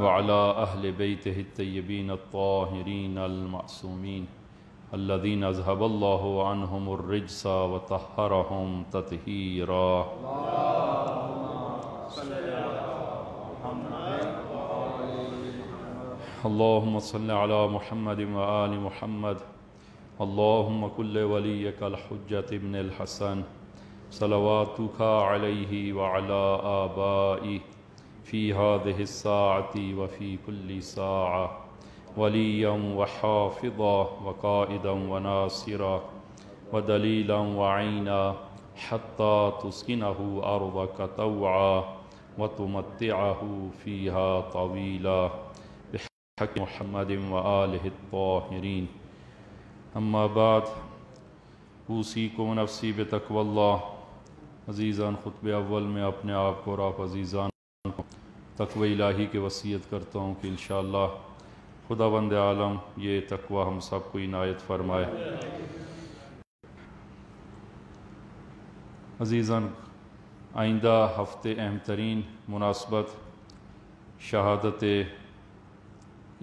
وعلى أهل بيته الطيبين الطاهرين المعصومين الذين أذهب الله عنهم الرجس وطهرهم تطهيرا. اللهم صل على محمد وآل محمد. اللهم كل وليك الحجة ابن الحسن صلواتك عليه وعلى آبائه في هذه الساعة وفي كل ساعة وليا وحافظا وقائدا وناصرا ودليلا وعينا حتى تسكنه أرضك طوعا وتمتعه فيها طويلا بحق محمد وآله الطاهرين. اما بعد اوصیکم ونفسی بتقوی اللہ. عزیزان، خطبہ اول میں اپنے آپ کو اور آپ عزیزان کو تقوی الہی کی وصیت کرتا ہوں کہ انشاءاللہ خداوند عالم یہ تقوی ہم سب کو عنایت فرمائے. عزیزان، آئندہ ہفتے اہم ترین مناسبت شہادت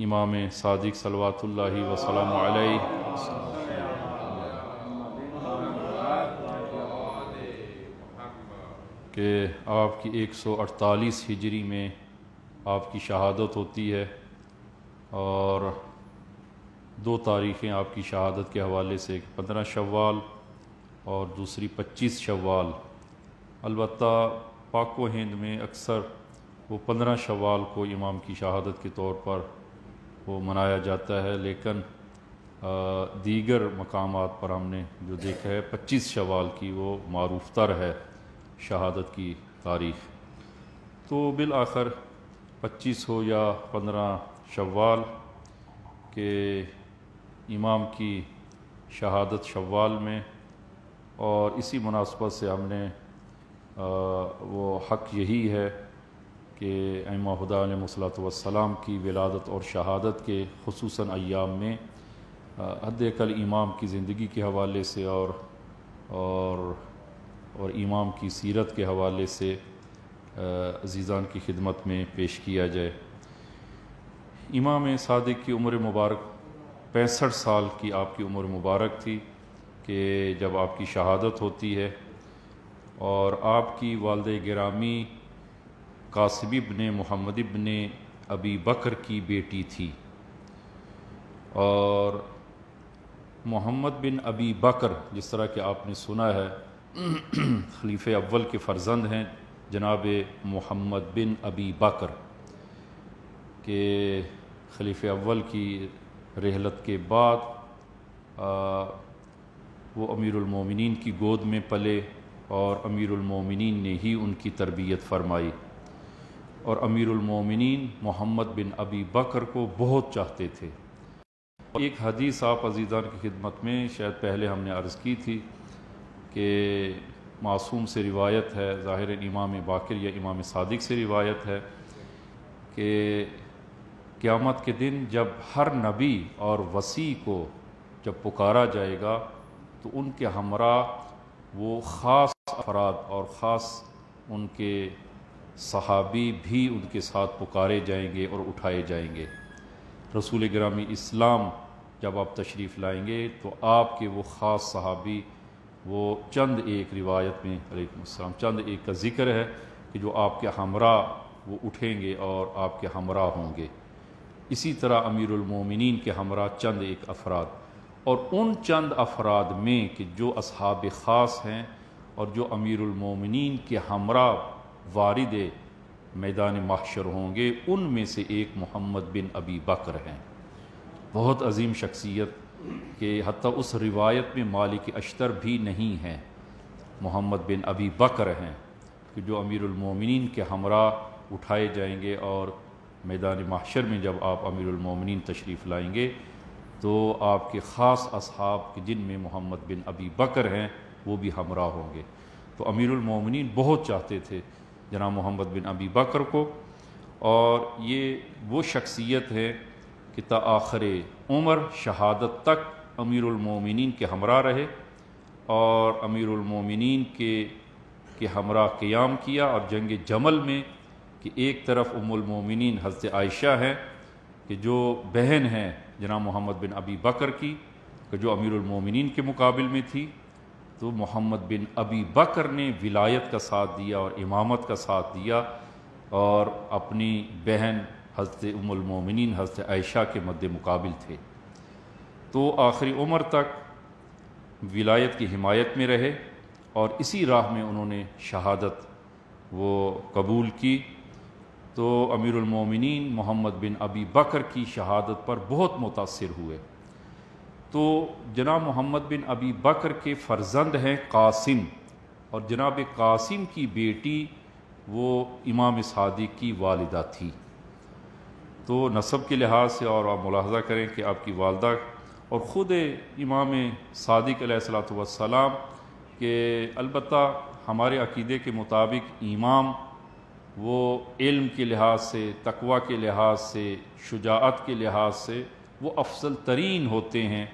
امام صادق صلوات اللہ وسلام علیہ کہ آپ کی 148 ہجری میں آپ کی شہادت ہوتی ہے، اور 2 تاریخیں آپ کی شہادت کے حوالے سے 15 شوال اور دوسری 25 شوال. البتہ پاک و ہند میں اکثر وہ 15 شوال کو امام کی شہادت کے طور پر وہ منایا جاتا ہے، لیکن دیگر مقامات پر ہم نے جو دیکھا ہے 25 شوال کی وہ معروف تر ہے شہادت کی تاریخ. تو بالآخر 25 ہو یا 15 شوال کے امام کی شہادت شوال میں، اور اسی مناسبت سے ہم نے وہ حق یہی ہے کہ ائمہ خدا علیہ الصلوۃ والسلام کی ولادت اور شہادت کے خصوصاً ایام میں حد اقل امام کی زندگی کے حوالے سے اور امام کی سیرت کے حوالے سے عزیزان کی خدمت میں پیش کیا جائے. امام صادق کی عمر مبارک 65 سال کی آپ کی عمر مبارک تھی کہ جب آپ کی شہادت ہوتی ہے، اور آپ کی والد گرامی قاسم ابن محمد ابن ابی بکر کی بیٹی تھی، اور محمد بن ابی بکر جس طرح کہ آپ نے سنا ہے خلیفہ اول کے فرزند ہیں جناب محمد بن ابی بکر، کہ خلیفہ اول کی رحلت کے بعد وہ امیر المومنین کی گود میں پلے، اور امیر المومنین نے ہی ان کی تربیت فرمائی، اور امیر المومنین محمد بن ابی بکر کو بہت چاہتے تھے. ایک حدیث آپ عزیزان کی خدمت میں شاید پہلے ہم نے عرض کی تھی کہ معصوم سے روایت ہے، ظاہر امام باقر یا امام صادق سے روایت ہے کہ قیامت کے دن جب ہر نبی اور وصی کو جب پکارا جائے گا تو ان کے ہمراہ وہ خاص افراد اور خاص ان کے صحابی بھی ان کے ساتھ پکارے جائیں گے اور اٹھائے جائیں گے. رسول گرامی اسلام جب آپ تشریف لائیں گے تو آپ کے وہ خاص صحابی، وہ چند ایک روایت میں علیکم السلام چند ایک کا ذکر ہے کہ جو آپ کے ہمراہ وہ اٹھیں گے اور آپ کے ہمراہ ہوں گے. اسی طرح امیر المومنین کے ہمراہ چند ایک افراد، اور ان چند افراد میں کہ جو اصحاب خاص ہیں اور جو امیر المومنین کے ہمراہ وارد میدان محشر ہوں گے، ان میں سے ایک محمد بن ابی بکر ہیں. بہت عظیم شخصیت کہ حتیٰ اس روایت میں مالک اشتر بھی نہیں ہیں، محمد بن ابی بکر ہیں کہ جو امیر المومنین کے ہمراہ اٹھائے جائیں گے، اور میدان محشر میں جب آپ امیر المومنین تشریف لائیں گے تو آپ کے خاص اصحاب کے جن میں محمد بن ابی بکر ہیں وہ بھی ہمراہ ہوں گے. تو امیر المومنین بہت چاہتے تھے جناب محمد بن ابی بکر کو، اور یہ وہ شخصیت ہے کہ تا آخر عمر شہادت تک امیر المومنین کے ہمراہ رہے، اور امیر المومنین کے ہمراہ قیام کیا، اور جنگ جمل میں کہ ایک طرف ام المومنین حضرت عائشہ ہیں کہ جو بہن ہیں جناب محمد بن ابی بکر کی، کہ جو امیر المومنین کے مقابل میں تھی، تو محمد بن ابی بکر نے ولایت کا ساتھ دیا اور امامت کا ساتھ دیا اور اپنی بہن حضرت ام المومنین حضرت عائشہ کے مد مقابل تھے، تو آخری عمر تک ولایت کی حمایت میں رہے اور اسی راہ میں انہوں نے شہادت وہ قبول کی۔ تو امیر المومنین محمد بن ابی بکر کی شہادت پر بہت متاثر ہوئے۔ تو جناب محمد بن ابی بکر کے فرزند ہیں قاسم، اور جناب قاسم کی بیٹی وہ امام صادق کی والدہ تھی۔ تو نسب کے لحاظ سے اور آپ ملاحظہ کریں کہ آپ کی والدہ اور خود امام صادق علیہ الصلوۃ والسلام کہ البتہ ہمارے عقیدے کے مطابق امام وہ علم کے لحاظ سے، تقوی کے لحاظ سے، شجاعت کے لحاظ سے وہ افضل ترین ہوتے ہیں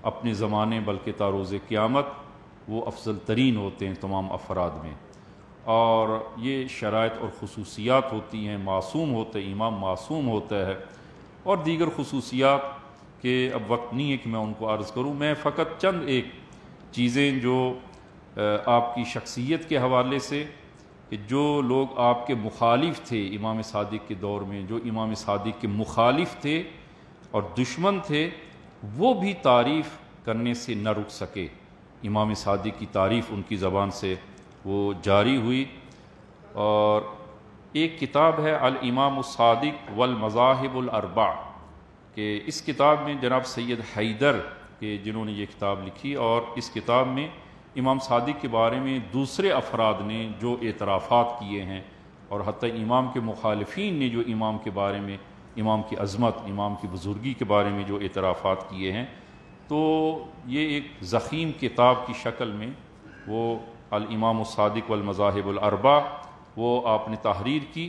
اپنے زمانے، بلکہ تا روز قیامت وہ افضل ترین ہوتے ہیں تمام افراد میں، اور یہ شرائط اور خصوصیات ہوتی ہیں، معصوم ہوتے ہیں، امام معصوم ہوتا ہے، اور دیگر خصوصیات کہ اب وقت نہیں ہے کہ میں ان کو عرض کروں۔ میں فقط چند ایک چیزیں جو آپ کی شخصیت کے حوالے سے، کہ جو لوگ آپ کے مخالف تھے امام صادق کے دور میں، جو امام صادق کے مخالف تھے اور دشمن تھے، وہ بھی تعریف کرنے سے نہ رک سکے، امام صادق کی تعریف ان کی زبان سے وہ جاری ہوئی۔ اور ایک کتاب ہے الامام الصادق والمذاہب الاربع، کہ اس کتاب میں جناب سید حیدر کے جنہوں نے یہ کتاب لکھی، اور اس کتاب میں امام صادق کے بارے میں دوسرے افراد نے جو اعترافات کیے ہیں، اور حتیٰ امام کے مخالفین نے جو امام کے بارے میں، امام کی عظمت، امام کی بزرگی کے بارے میں جو اعترافات کیے ہیں، تو یہ ایک ضخیم کتاب کی شکل میں وہ الامام الصادق والمذاہب الاربع وہ آپ نے تحریر کی۔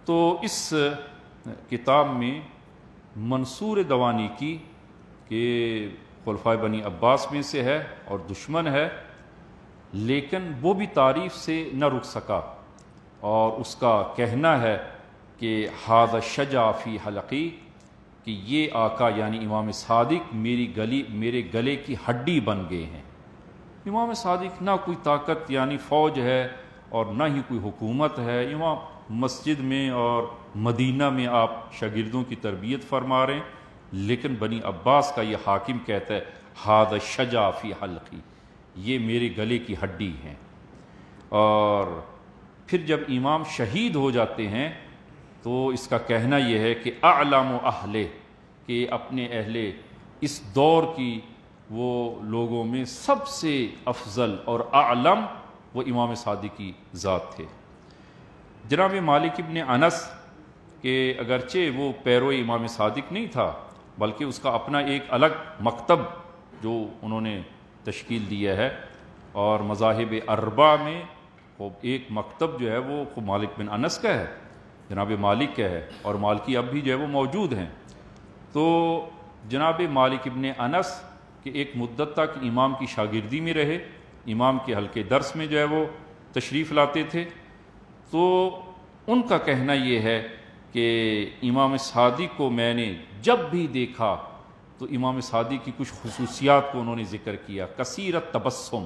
تو اس کتاب میں منصور دوانی کی کہ خلفائے بنی عباس میں سے ہے اور دشمن ہے، لیکن وہ بھی تعریف سے نہ رک سکا، اور اس کا کہنا ہے کہ ھذا الشجع فی حلقی، کہ یہ آقا یعنی امام صادق میرے گلے کی ہڈی بن گئے ہیں۔ امام صادق نہ کوئی طاقت یعنی فوج ہے اور نہ ہی کوئی حکومت ہے، امام مسجد میں اور مدینہ میں آپ شاگردوں کی تربیت فرما رہے ہیں، لیکن بنی عباس کا یہ حاکم کہتا ہے ھذا الشجع فی حلقی، یہ میرے گلے کی ہڈی ہیں۔ اور پھر جب امام شہید ہو جاتے ہیں تو اس کا کہنا یہ ہے کہ اعلم اہلہ، کہ اپنے اہل اس دور کی وہ لوگوں میں سب سے افضل اور اعلم وہ امام صادق کی ذات تھے۔ جناب مالک ابن انس کہ اگرچہ وہ پیرو امام صادق نہیں تھا، بلکہ اس کا اپنا ایک الگ مکتب جو انہوں نے تشکیل دیا ہے، اور مذاہب اربع میں ایک مکتب جو ہے وہ مالک بن انس کا ہے، جناب مالک کا ہے، اور مالکی اب بھی جو ہے وہ موجود ہیں۔ تو جناب مالک ابن انس کہ ایک مدت تک امام کی شاگردی میں رہے، امام کے حلقے درس میں جو ہے وہ تشریف لاتے تھے، تو ان کا کہنا یہ ہے کہ امام صادق کو میں نے جب بھی دیکھا تو امام صادق کی کچھ خصوصیات کو انہوں نے ذکر کیا۔ کثیرت تبسم،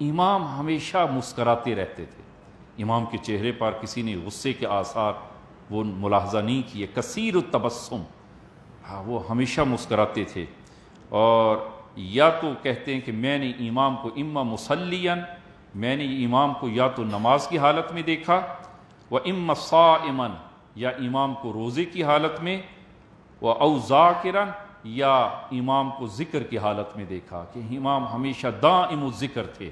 امام ہمیشہ مسکراتے رہتے تھے، امام کے چہرے پر کسی نے غصے کے آثار وہ ملاحظہ نہیں کیے۔ کثیر التبسم، وہ ہمیشہ مسکراتے تھے۔ اور یا تو کہتے ہیں کہ میں نے امام کو اما مصلیاً، میں نے امام کو یا تو نماز کی حالت میں دیکھا، و اما صائماً، یا امام کو روزے کی حالت میں، و او ذاکراً، یا امام کو ذکر کی حالت میں دیکھا کہ امام ہمیشہ دائم الذکر تھے،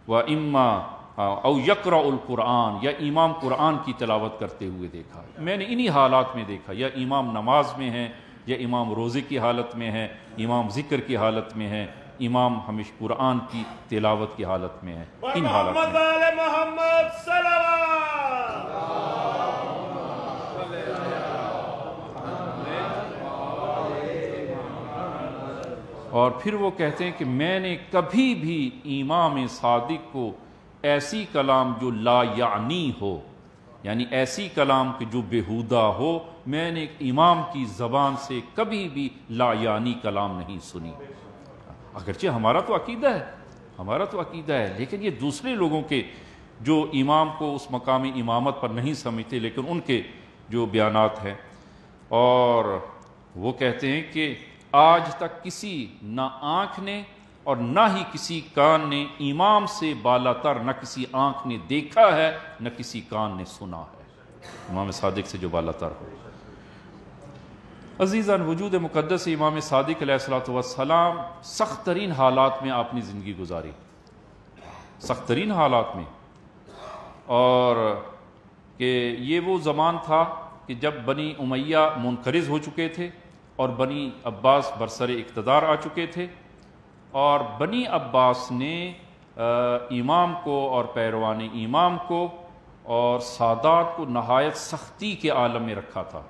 و اما او یقرأ القرآن، یا امام قرآن کی تلاوت کرتے ہوئے دیکھا۔ میں نے انہی حالات میں دیکھا، یا امام نماز میں ہیں، یا امام روزے کی حالت میں ہے، امام ذکر کی حالت میں ہے، امام ہمیشہ قرآن کی تلاوت کی حالت میں ہے، ان حالات میں۔ محمد صلوات۔ اور پھر وہ کہتے ہیں کہ میں نے کبھی بھی امام صادق کو ایسی کلام جو لا یعنی ہو، یعنی ایسی کلام کہ جو بیہودہ ہو، میں نے ایک امام کی زبان سے کبھی بھی لا یعنی کلام نہیں سنی۔ اگرچہ ہمارا تو عقیدہ ہے، لیکن یہ دوسرے لوگوں کے جو امام کو اس مقام امامت پر نہیں سمجھتے، لیکن ان کے جو بیانات ہیں، اور وہ کہتے ہیں کہ آج تک کسی نہ آنکھ نے اور نہ ہی کسی کان نے امام سے بالا تر، نہ کسی آنکھ نے دیکھا ہے نہ کسی کان نے سنا ہے، امام صادق سے جو بالا تر ہو۔ عزیزان، وجود مقدس امام صادق علیہ السلام سخت ترین حالات میں آپ نے زندگی گزاری، سخت ترین حالات میں، اور کہ یہ وہ زمان تھا کہ جب بنی امیہ منقرض ہو چکے تھے اور بنی عباس برسر اقتدار آ چکے تھے، اور بنی عباس نے امام کو اور پیروان امام کو اور سادات کو نہایت سختی کے عالم میں رکھا تھا،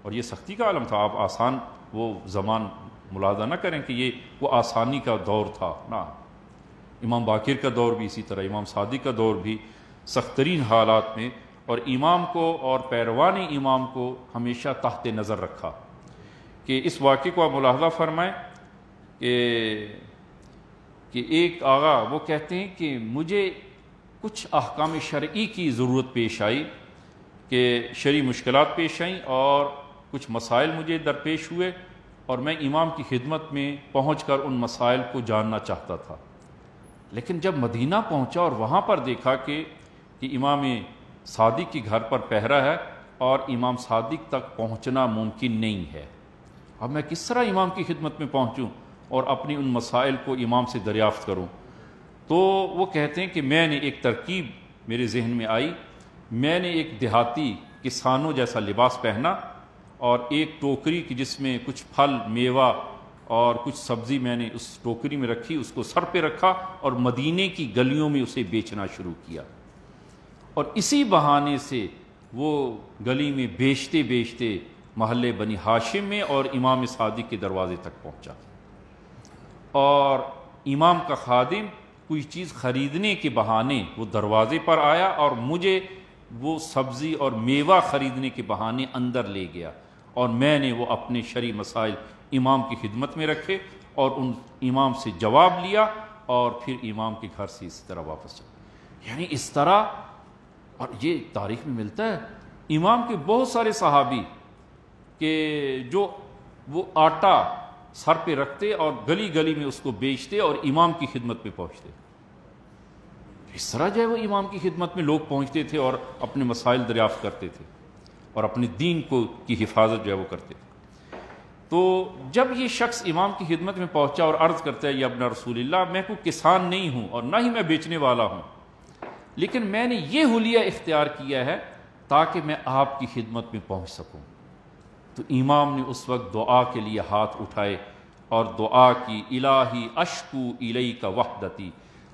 اور یہ سختی کا عالم تھا۔ آپ آسان وہ زمان ملاحظہ نہ کریں کہ یہ وہ آسانی کا دور تھا، نا، امام باقر کا دور بھی اسی طرح، امام صادق کا دور بھی سخت ترین حالات میں، اور امام کو اور پیروان امام کو ہمیشہ تحت نظر رکھا۔ کہ اس واقعے کو آپ ملاحظہ فرمائیں کہ ایک آغا وہ کہتے ہیں کہ مجھے کچھ احکام شرعی کی ضرورت پیش آئی، کہ شرعی مشکلات پیش آئیں اور کچھ مسائل مجھے درپیش ہوئے، اور میں امام کی خدمت میں پہنچ کر ان مسائل کو جاننا چاہتا تھا۔ لیکن جب مدینہ پہنچا اور وہاں پر دیکھا کہ امام صادق کی گھر پر پہرا ہے اور امام صادق تک پہنچنا ممکن نہیں ہے، اب میں کس طرح امام کی خدمت میں پہنچوں اور اپنی ان مسائل کو امام سے دریافت کروں؟ تو وہ کہتے ہیں کہ میں نے ایک ترکیب میرے ذہن میں آئی، میں نے ایک دیہاتی کسانوں جیسا لباس پہنا اور ایک ٹوکری کی جس میں کچھ پھل میوہ اور کچھ سبزی میں نے اس ٹوکری میں رکھی، اس کو سر پہ رکھا اور مدینے کی گلیوں میں اسے بیچنا شروع کیا، اور اسی بہانے سے وہ گلی میں بیچتے بیچتے محلے بنی ہاشم میں اور امام صادق کے دروازے تک پہنچا، اور امام کا خادم کوئی چیز خریدنے کے بہانے وہ دروازے پر آیا اور مجھے وہ سبزی اور میوہ خریدنے کے بہانے اندر لے گیا، اور میں نے وہ اپنے شرعی مسائل امام کی خدمت میں رکھے اور ان امام سے جواب لیا، اور پھر امام کے گھر سے اس طرح واپس چلا۔ یعنی اس طرح، اور یہ تاریخ میں ملتا ہے امام کے بہت سارے صحابی کہ جو وہ آٹا سر پہ رکھتے اور گلی گلی میں اس کو بیچتے اور امام کی خدمت میں پہنچتے۔ اس طرح جو ہے وہ امام کی خدمت میں لوگ پہنچتے تھے اور اپنے مسائل دریافت کرتے تھے اور اپنے دین کی حفاظت جو ہے وہ کرتے تھے۔ تو جب یہ شخص امام کی خدمت میں پہنچا اور عرض کرتا ہے، یا ابن رسول اللہ، میں کوئی کسان نہیں ہوں اور نہ ہی میں بیچنے والا ہوں، لیکن میں نے یہ حلیہ اختیار کیا ہے تاکہ میں آپ کی خدمت میں پہنچ سکوں۔ تو امام نے اس وقت دعا کے لیے ہاتھ اٹھائے اور دعا کی، الہی اشکو الیک وحدتی،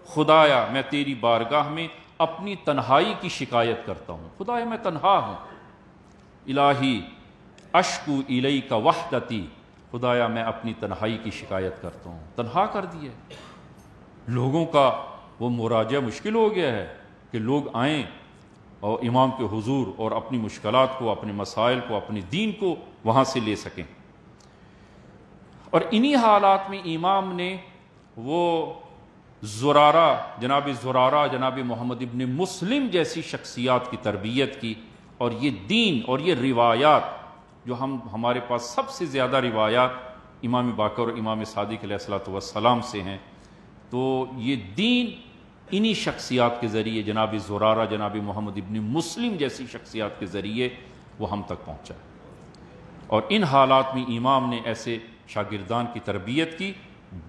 خدایا میں تیری بارگاہ میں اپنی تنہائی کی شکایت کرتا ہوں، خدایا میں تنہا ہوں، الہی اشکو الیک وحدتی، خدایا میں اپنی تنہائی کی شکایت کرتا ہوں۔ تنہا کر دیا، لوگوں کا وہ مراجعہ مشکل ہو گیا ہے کہ لوگ آئیں اور امام کے حضور اور اپنی مشکلات کو، اپنے مسائل کو، اپنے دین کو وہاں سے لے سکیں۔ اور انہی حالات میں امام نے وہ زرارہ جناب محمد ابن مسلم جیسی شخصیات کی تربیت کی، اور یہ دین اور یہ روایات جو ہمارے پاس سب سے زیادہ روایات امام باقر اور امام صادق علیہ السلام سے ہیں، تو یہ دین انہی شخصیات کے ذریعے، جناب زرارہ، جناب محمد ابن مسلم جیسی شخصیات کے ذریعے وہ ہم تک پہنچا، اور ان حالات میں امام نے ایسے شاگردان کی تربیت کی،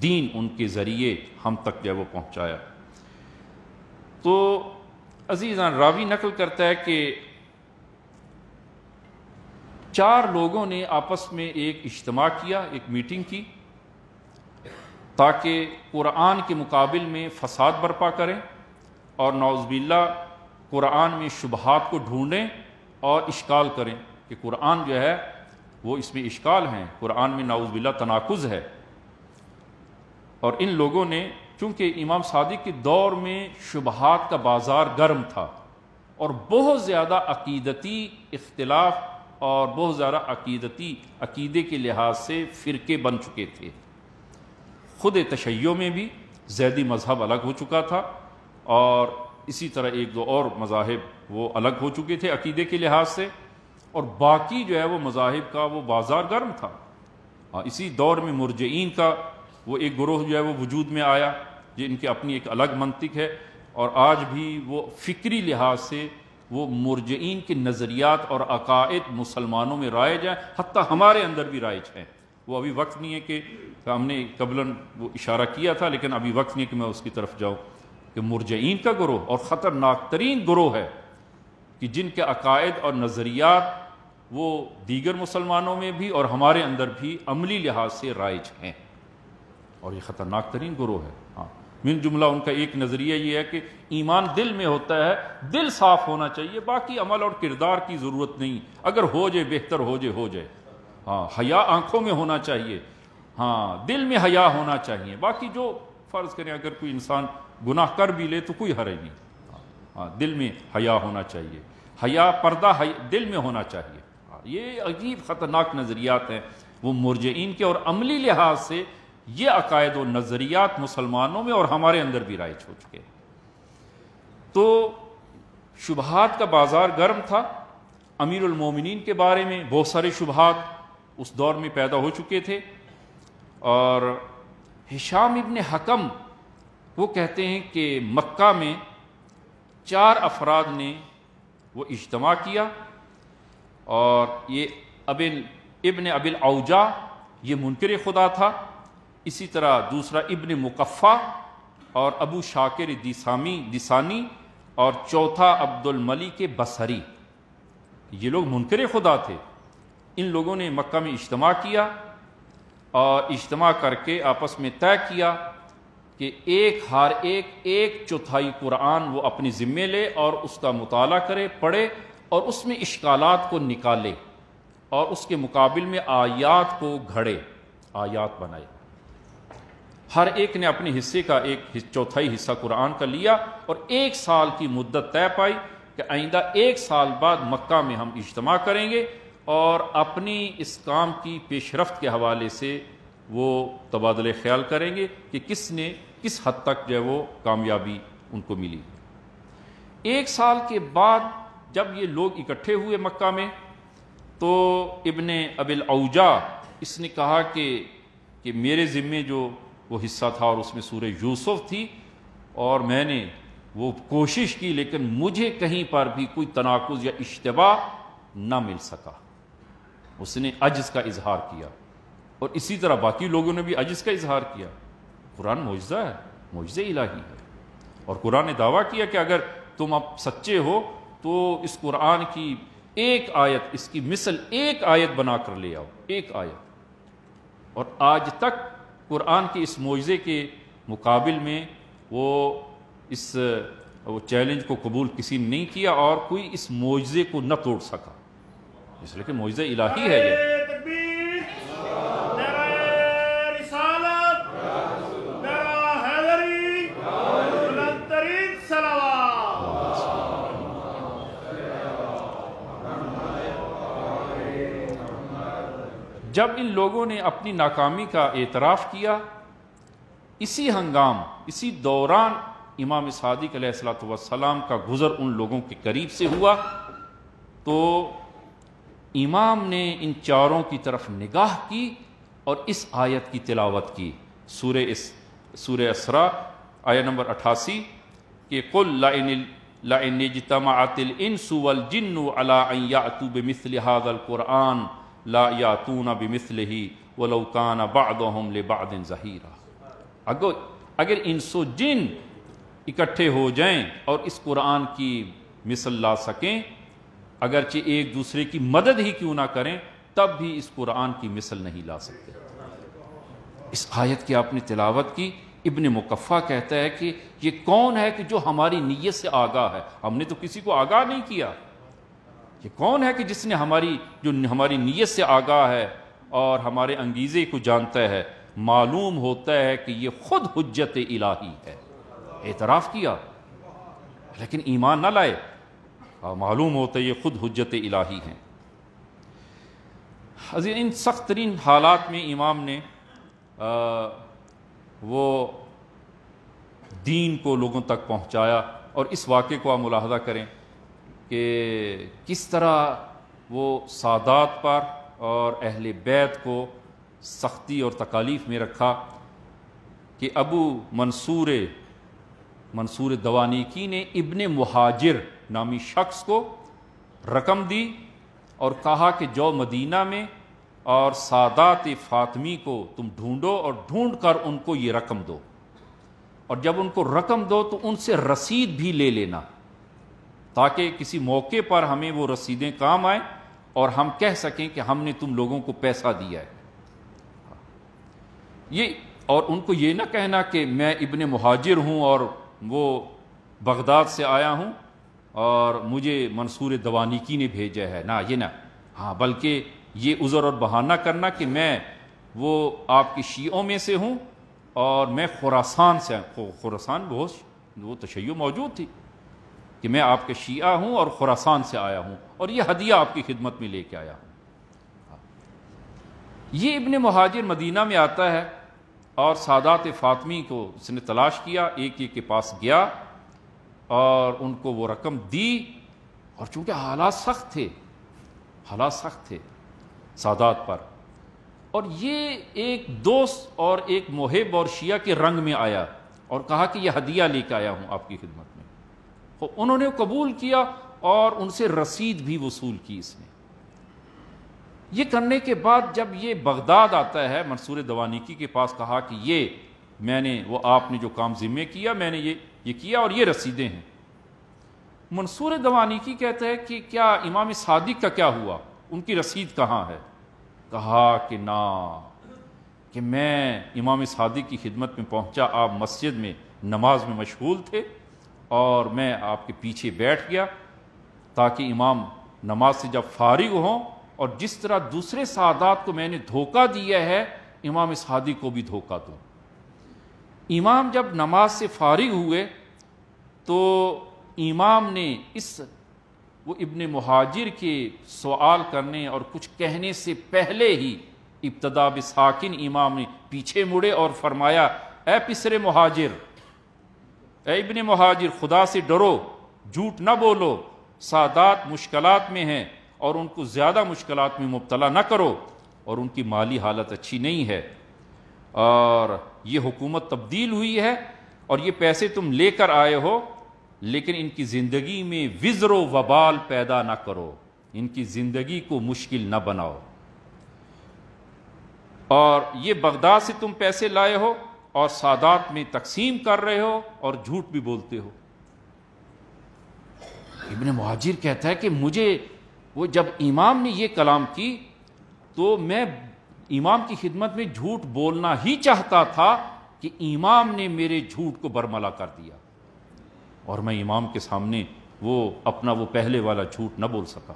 دین ان کے ذریعے ہم تک جو ہے وہ پہنچایا۔ تو عزیزان، راوی نقل کرتا ہے کہ 4 لوگوں نے آپس میں ایک اجتماع کیا، ایک میٹنگ کی، تاکہ قرآن کے مقابل میں فساد برپا کریں اور نعوذ باللہ قرآن میں شبہات کو ڈھونڈیں اور اشکال کریں کہ قرآن جو ہے وہ اس میں اشکال ہیں، قرآن میں نعوذ باللہ تناقض ہے۔ اور ان لوگوں نے، چونکہ امام صادق کے دور میں شبہات کا بازار گرم تھا، اور بہت زیادہ عقیدتی اختلاف اور بہت زیادہ عقیدے کے لحاظ سے فرقے بن چکے تھے۔ خود تشیع میں بھی زیدی مذہب الگ ہو چکا تھا، اور اسی طرح ایک دو اور مذاہب وہ الگ ہو چکے تھے عقیدے کے لحاظ سے، اور باقی جو ہے وہ مذاہب کا وہ بازار گرم تھا۔ اسی دور میں مرجئین کا وہ ایک گروہ جو ہے وہ وجود میں آیا، جن کی اپنی ایک الگ منطق ہے، اور آج بھی وہ فکری لحاظ سے وہ مرجئین کے نظریات اور عقائد مسلمانوں میں رائج ہیں، حتیٰ ہمارے اندر بھی رائج ہیں۔ وہ ابھی وقت نہیں ہے کہ ہم نے قبلاً وہ اشارہ کیا تھا، لیکن ابھی وقت نہیں ہے کہ میں اس کی طرف جاؤں، کہ مرجئین کا گروہ اور خطرناک ترین گروہ ہے کہ جن کے عقائد اور نظریات وہ دیگر مسلمانوں میں بھی اور ہمارے اندر بھی عملی لحاظ سے رائج ہیں، اور یہ خطرناک ترین گروہ ہے۔ من جملہ ان کا ایک نظریہ یہ ہے کہ ایمان دل میں ہوتا ہے، دل صاف ہونا چاہیے، باقی عمل اور کردار کی ضرورت نہیں، اگر ہو جائے بہتر، ہو جائے۔ حیا آنکھوں میں ہونا چاہیے، دل میں حیا ہونا چاہیے، باقی جو فرض کریں اگر کوئی انسان گناہ کر بھی لے تو کوئی حرج نہیں، دل میں حیا ہونا چاہیے، حیا پردہ دل میں ہونا چاہیے۔ یہ عجیب خطرناک نظریات ہیں وہ مرجئین کے، اور عملی لحاظ سے یہ عقائد و نظریات مسلمانوں میں اور ہمارے اندر بھی رائج ہو چکے۔ تو شبہات کا بازار گرم تھا، امیر المومنین کے بارے میں بہت سارے شبہات اس دور میں پیدا ہو چکے تھے، اور ہشام ابن حکم وہ کہتے ہیں کہ مکہ میں 4 افراد نے وہ اجتماع کیا، اور یہ ابن ابی الاوجاع یہ منکر خدا تھا، اسی طرح دوسرا ابن مقفع اور ابو شاکر دسانی، اور چوتھا عبد الملک بصری، یہ لوگ منکر خدا تھے۔ ان لوگوں نے مکہ میں اجتماع کیا، اور اجتماع کر کے آپس میں طے کیا کہ ایک چوتھائی قرآن وہ اپنی ذمے لے اور اس کا مطالعہ کرے، پڑھے، اور اس میں اشکالات کو نکالے، اور اس کے مقابل میں آیات کو گھڑے، آیات بنائے۔ ہر ایک نے اپنے حصے کا ایک چوتھائی حصہ قرآن کا لیا، اور 1 سال کی مدت طے پائی کہ آئندہ 1 سال بعد مکہ میں ہم اجتماع کریں گے، اور اپنی اس کام کی پیش رفت کے حوالے سے وہ تبادلہ خیال کریں گے کہ کس حد تک جو ہے وہ کامیابی ان کو ملی۔ 1 سال کے بعد جب یہ لوگ اکٹھے ہوئے مکہ میں، تو ابن ابی الاوجاع اس نے کہا کہ میرے ذمے جو وہ حصہ تھا، اور اس میں سورہ یوسف تھی، اور میں نے وہ کوشش کی، لیکن مجھے کہیں پر بھی کوئی تناقض یا اشتباہ نہ مل سکا۔ اس نے عجز کا اظہار کیا، اور اسی طرح باقی لوگوں نے بھی عجز کا اظہار کیا۔ قرآن معجزہ ہے، معجزہ الہی ہے، اور قرآن نے دعویٰ کیا کہ اگر تم اب سچے ہو تو اس قرآن کی ایک آیت، اس کی مثل ایک آیت بنا کر لے آؤ، ایک آیت۔ اور آج تک قرآن کے اس معجزے کے مقابل میں وہ چیلنج کو قبول کسی نے نہیں کیا، اور کوئی اس معجزے کو نہ توڑ سکا، اس لیے کہ معجزہ الہی ہے یہ۔ تکبیر، نعرہ رسالت، نعرہ حیدری، بلند ترین صلوات۔ جب ان لوگوں نے اپنی ناکامی کا اعتراف کیا، اسی دوران امام صادق علیہ السلام کا گزر ان لوگوں کے قریب سے ہوا، تو امام نے ان چاروں کی طرف نگاہ کی اور اس آیت کی تلاوت کی، سورہ اسراء آیت نمبر 88 کہ قُلْ لَئِنِ اجْتَمَعَتِ الْإِنسُ وَالْجِنُّ عَلَىٰ أَن يَأْتُوا بِمِثْلِ هَٰذَا الْقُرْآنِ لَا يَأْتُونَ بِمِثْلِهِ وَلَوْ كَانَ بَعْضُهُمْ لِبَعْضٍ ظَهِيرًا۔ اگر انس و جن اکٹھے ہو جائیں اور اس قرآن کی مثل لا سکیں، اگرچہ ایک دوسرے کی مدد ہی کیوں نہ کریں، تب بھی اس قرآن کی مثل نہیں لا سکتے۔ اس آیت کی آپ نے تلاوت کی۔ ابن مقفع کہتا ہے کہ یہ کون ہے کہ جو ہماری نیت سے آگاہ ہے؟ ہم نے تو کسی کو آگاہ نہیں کیا، یہ کون ہے کہ جس نے ہماری نیت سے آگاہ ہے اور ہمارے انگیزے کو جانتا ہے؟ معلوم ہوتا ہے کہ یہ خود حجت الہی ہے۔ اعتراف کیا لیکن ایمان نہ لائے، معلوم ہوتا ہے یہ خود حجت الہی ہیں۔ عزیز، ان سخت ترین حالات میں امام نے وہ دین کو لوگوں تک پہنچایا، اور اس واقعے کو آپ ملاحظہ کریں کہ کس طرح وہ سادات پر اور اہل بیت کو سختی اور تکالیف میں رکھا کہ ابو منصور دوانیکی نے ابن مہاجر نامی شخص کو رقم دی اور کہا کہ جو مدینہ میں اور سادات فاطمی کو تم ڈھونڈو اور ڈھونڈ کر ان کو یہ رقم دو، اور جب ان کو رقم دو تو ان سے رسید بھی لے لینا، تاکہ کسی موقع پر ہمیں وہ رسیدیں کام آئیں اور ہم کہہ سکیں کہ ہم نے تم لوگوں کو پیسہ دیا ہے۔ یہ اور ان کو یہ نہ کہنا کہ میں ابن مہاجر ہوں اور وہ بغداد سے آیا ہوں اور مجھے منصور دوانیکی نے بھیجا ہے، نہ یہ نہ، ہاں بلکہ یہ عذر اور بہانہ کرنا کہ میں وہ آپ کے شیعوں میں سے ہوں اور میں خراسان سے، خراسان وہ تشیع موجود تھی کہ میں آپ کے شیعہ ہوں اور خراسان سے آیا ہوں اور یہ ہدیہ آپ کی خدمت میں لے کے آیا ہوں۔ یہ ابن مہاجر مدینہ میں آتا ہے اور سادات فاطمی کو اس نے تلاش کیا، ایک کے پاس گیا اور ان کو وہ رقم دی، اور چونکہ حالات سخت تھے سادات پر، اور یہ ایک دوست اور ایک محب اور شیعہ کے رنگ میں آیا اور کہا کہ یہ ہدیہ لے کے آیا ہوں آپ کی خدمت میں، تو انہوں نے قبول کیا اور ان سے رسید بھی وصول کی اس نے۔ یہ کرنے کے بعد جب یہ بغداد آتا ہے منصور دوانیکی کے پاس، کہا کہ یہ میں نے وہ آپ نے جو کام ذمے کیا میں نے یہ کیا اور یہ رسیدیں ہیں۔ منصور دوانیکی کہتا ہے کہ کیا امام صادق کا کیا ہوا، ان کی رسید کہاں ہے؟ کہا کہ نہ، کہ میں امام صادق کی خدمت میں پہنچا، آپ مسجد میں نماز میں مشغول تھے اور میں آپ کے پیچھے بیٹھ گیا تاکہ امام نماز سے جب فارغ ہوں، اور جس طرح دوسرے سادات کو میں نے دھوکہ دیا ہے امام صادق کو بھی دھوکہ دوں۔ امام جب نماز سے فارغ ہوئے تو امام نے وہ ابن مہاجر کے سوال کرنے اور کچھ کہنے سے پہلے ہی ابتدا بساکن امام نے پیچھے مڑے اور فرمایا، اے پسر مہاجر، اے ابن مہاجر، خدا سے ڈرو، جھوٹ نہ بولو، سادات مشکلات میں ہیں اور ان کو زیادہ مشکلات میں مبتلا نہ کرو، اور ان کی مالی حالت اچھی نہیں ہے اور یہ حکومت تبدیل ہوئی ہے اور یہ پیسے تم لے کر آئے ہو، لیکن ان کی زندگی میں وزر و وبال پیدا نہ کرو، ان کی زندگی کو مشکل نہ بناؤ، اور یہ بغداد سے تم پیسے لائے ہو اور سادات میں تقسیم کر رہے ہو اور جھوٹ بھی بولتے ہو۔ ابن مہاجر کہتا ہے کہ مجھے وہ جب امام نے یہ کلام کی تو میں امام کی خدمت میں جھوٹ بولنا ہی چاہتا تھا کہ امام نے میرے جھوٹ کو برملا کر دیا، اور میں امام کے سامنے اپنا وہ پہلے والا جھوٹ نہ بول سکا۔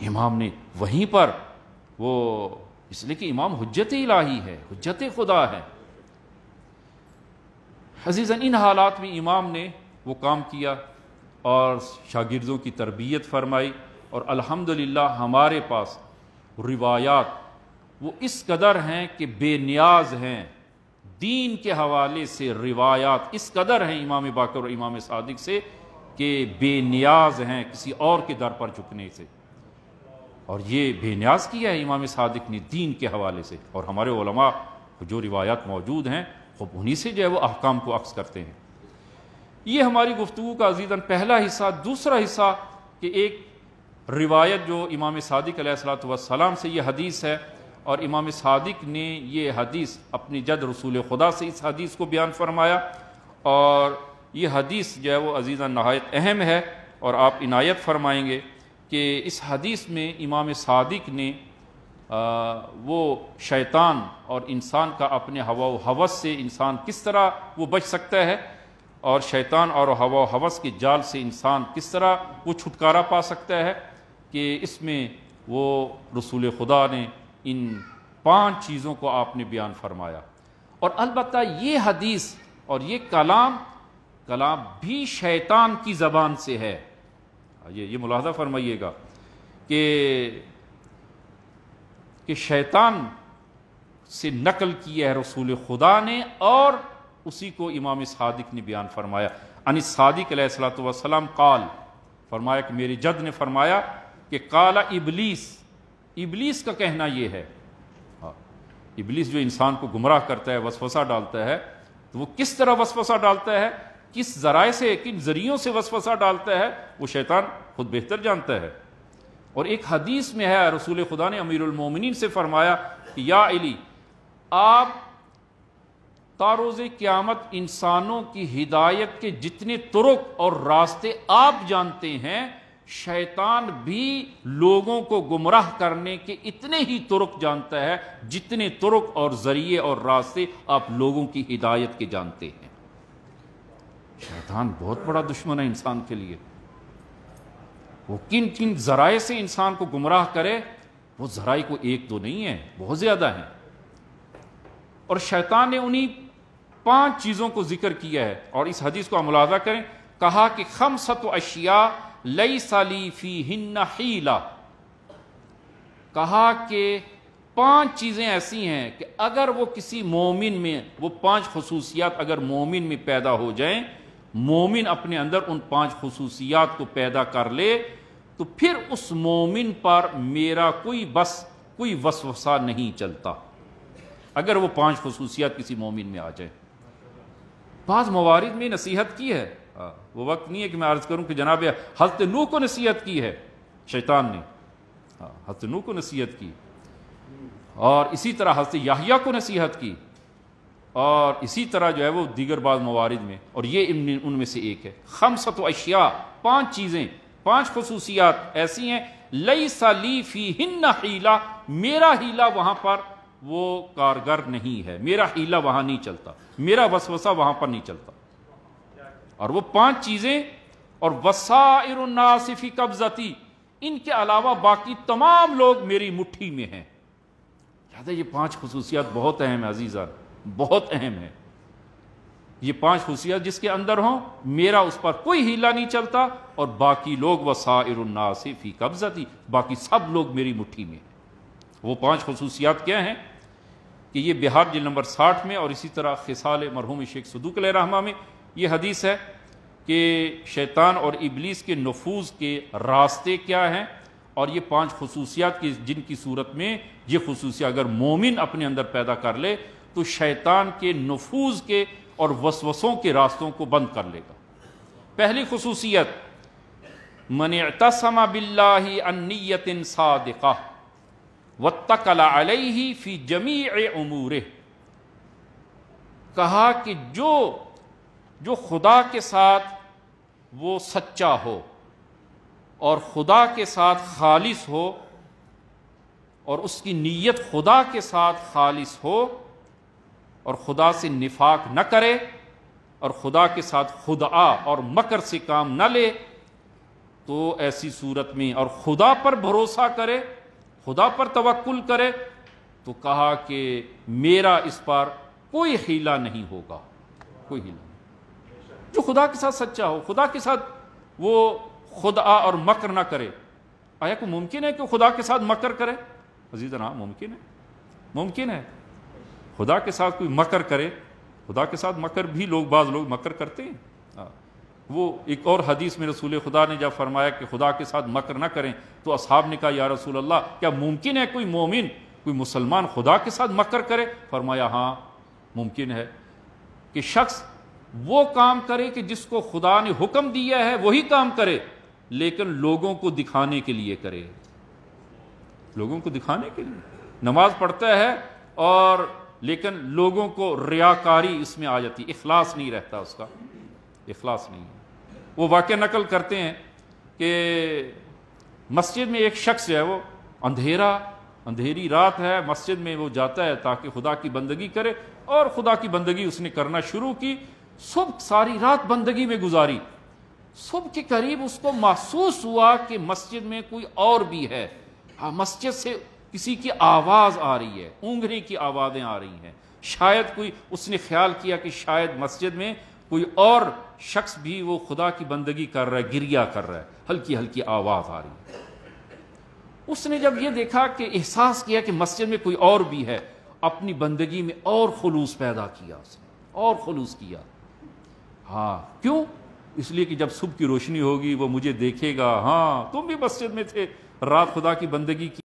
امام نے وہیں پر اس لیے کہ امام حجت الہی ہے، حجت خدا ہے۔ عزیزاً، ان حالات میں امام نے وہ کام کیا اور شاگردوں کی تربیت فرمائی، اور الحمدللہ ہمارے پاس روایات وہ اس قدر ہیں کہ بے نیاز ہیں، دین کے حوالے سے روایات اس قدر ہیں امام باقر اور امام صادق سے کہ بے نیاز ہیں کسی اور کے در پر جھکنے سے، اور یہ بے نیاز کیا ہے امام صادق نے دین کے حوالے سے، اور ہمارے علماء جو روایات موجود ہیں وہ انہی سے جو ہے وہ احکام کو عکس کرتے ہیں۔ یہ ہماری گفتگو کا عزیزاً پہلا حصہ۔ دوسرا حصہ کہ ایک روایت جو امام صادق علیہ الصلوۃ والسلام سے یہ حدیث ہے، اور امام صادق نے یہ حدیث اپنی جد رسول خدا سے اس حدیث کو بیان فرمایا، اور یہ حدیث جو ہے وہ عزیزاً نہایت اہم ہے، اور آپ عنایت فرمائیں گے کہ اس حدیث میں امام صادق نے وہ شیطان اور انسان کا اپنے ہوا و ہوس سے انسان کس طرح وہ بچ سکتا ہے، اور شیطان اور ہوا و ہوس کے جال سے انسان کس طرح وہ چھٹکارا پا سکتا ہے، کہ اس میں وہ رسول خدا نے ان 5 چیزوں کو آپ نے بیان فرمایا۔ اور البتہ یہ حدیث اور یہ کلام کلام بھی شیطان کی زبان سے ہے. یہ ملاحظہ فرمائیے گا کہ شیطان سے نقل کیا ہے رسول خدا نے، اور اسی کو امام صادق نے بیان فرمایا. ان صادق علیہ الصلوۃ والسلام قال، فرمایا کہ میرے جد نے فرمایا کہ قال ابلیس کا کہنا یہ ہے. ابلیس جو انسان کو گمراہ کرتا ہے، وسوسہ ڈالتا ہے، تو وہ کس طرح وسوسہ ڈالتا ہے، کس ذرائع سے، کن ذریعوں سے وسوسہ ڈالتا ہے، وہ شیطان خود بہتر جانتا ہے. اور ایک حدیث میں ہے رسول خدا نے امیر المومنین سے فرمایا کہ یا علی، آپ تا روز قیامت انسانوں کی ہدایت کے جتنے طرق اور راستے آپ جانتے ہیں، شیطان بھی لوگوں کو گمراہ کرنے کے اتنے ہی طرق جانتا ہے جتنے طرق اور ذریعے اور راستے آپ لوگوں کی ہدایت کے جانتے ہیں. شیطان بہت بڑا دشمن ہے انسان کے لیے. وہ کن کن ذرائع سے انسان کو گمراہ کرے، وہ ذرائع کو ایک دو نہیں ہیں، بہت زیادہ ہیں. اور شیطان نے انہی 5 چیزوں کو ذکر کیا ہے، اور اس حدیث کو ہم ملاحظہ کریں. کہا کہ خمسۃ اشیاء لیس لی فیہن حیلہ، کہا کہ 5 چیزیں ایسی ہیں کہ اگر وہ کسی مومن میں، وہ 5 خصوصیات اگر مومن میں پیدا ہو جائیں، مومن اپنے اندر ان 5 خصوصیات کو پیدا کر لے، تو پھر اس مومن پر میرا کوئی وسوسہ نہیں چلتا، اگر وہ 5 خصوصیات کسی مومن میں آ جائیں. بعض موارد میں نصیحت کی ہے، وہ وقت نہیں ہے کہ میں عرض کروں کہ جناب حضرت نوح کو نصیحت کی ہے شیطان نے، حضرت نوح کو نصیحت کی، اور اسی طرح حضرت یحییٰ کو نصیحت کی، اور اسی طرح جو ہے وہ دیگر بعض موارد میں، اور یہ ان میں سے ایک ہے. خمسۃ اشیاء، 5 چیزیں، 5 خصوصیات ایسی ہیں، لیس لی فیہن حیلہ، میرا ہیلہ وہاں پر وہ کارگر نہیں ہے، میرا ہیلہ وہاں نہیں چلتا، میرا وسوسہ وہاں پر نہیں چلتا. اور وہ 5 چیزیں، اور وسائر الناس فی قبضتی، ان کے علاوہ باقی تمام لوگ میری مٹھی میں ہیں. یاد ہے یہ 5 خصوصیات بہت اہم ہیں عزیزان، بہت اہم ہے. یہ 5 خصوصیات جس کے اندر ہوں، میرا اس پر کوئی ہیلہ نہیں چلتا، اور باقی لوگ وسائر الناس فی قبضتی، باقی سب لوگ میری مٹھی میں ہیں. وہ 5 خصوصیات کیا ہیں کہ یہ بہار جلد نمبر 60 میں، اور اسی طرح خصال مرحوم شیخ صدوق علیہ رحمہ میں یہ حدیث ہے کہ شیطان اور ابلیس کے نفوذ کے راستے کیا ہیں، اور یہ 5 خصوصیات کی جن کی صورت میں یہ خصوصیات اگر مومن اپنے اندر پیدا کر لے تو شیطان کے نفوذ کے اور وسوسوں کے راستوں کو بند کر لے گا. پہلی خصوصیت، من اعتصم باللہ عن نیت صادقہ واتکل علیہ فی جمیع امورہ، کہا کہ جو خدا کے ساتھ وہ سچا ہو اور خدا کے ساتھ خالص ہو، اور اس کی نیت خدا کے ساتھ خالص ہو، اور خدا سے نفاق نہ کرے، اور خدا کے ساتھ خدعا اور مکر سے کام نہ لے، تو ایسی صورت میں اور خدا پر بھروسہ کرے، خدا پر توکل کرے، تو کہا کہ میرا اس پر کوئی حیلہ نہیں ہوگا، کوئی حیلہ نہیں. جو خدا کے ساتھ سچا ہو، خدا کے ساتھ وہ خدعا اور مکر نہ کرے. آیا کوئی ممکن ہے کہ خدا کے ساتھ مکر کرے؟ عزیزاً ہاں ممکن ہے، ممکن ہے خدا کے ساتھ کوئی مکر کرے. خدا کے ساتھ مکر بھی بعض لوگ مکر کرتے ہیں. وہ ایک اور حدیث میں رسول خدا نے جب فرمایا کہ خدا کے ساتھ مکر نہ کریں، تو اصحاب نے کہا یا رسول اللہ، کیا ممکن ہے کوئی مومن، کوئی مسلمان خدا کے ساتھ مکر کرے؟ فرمایا ہاں ممکن ہے، کہ شخص وہ کام کرے کہ جس کو خدا نے حکم دیا ہے وہی کام کرے، لیکن لوگوں کو دکھانے کے لیے کرے، لوگوں کو دکھانے کے لیے نماز پڑھتا ہے، اور لیکن لوگوں کو ریاکاری اس میں آ جاتی، اخلاص نہیں رہتا، اس کا اخلاص نہیں ہے. وہ واقعہ نقل کرتے ہیں کہ مسجد میں ایک شخص ہے، وہ اندھیری رات ہے، مسجد میں وہ جاتا ہے تاکہ خدا کی بندگی کرے، اور خدا کی بندگی اس نے کرنا شروع کی. صبح ساری رات بندگی میں گزاری. صبح کے قریب اس کو محسوس ہوا کہ مسجد میں کوئی اور بھی ہے. مسجد سے کسی کی آواز آ رہی ہے، اونگنے کی آوازیں آ رہی ہیں. شاید کوئی، اس نے خیال کیا کہ شاید مسجد میں کوئی اور شخص بھی وہ خدا کی بندگی کر رہا ہے، گریا کر رہا ہے، ہلکی ہلکی آواز آ رہی ہے۔ اس نے جب یہ دیکھا کہ احساس کیا کہ مسجد میں کوئی اور بھی ہے، اپنی بندگی میں اور خلوص پیدا کیا، اس نے اور خلوص کیا۔ ہاں کیوں؟ اس لیے کہ جب صبح کی روشنی ہوگی وہ مجھے دیکھے گا، ہاں تم بھی مسجد میں تھے، رات خدا کی بندگی کی۔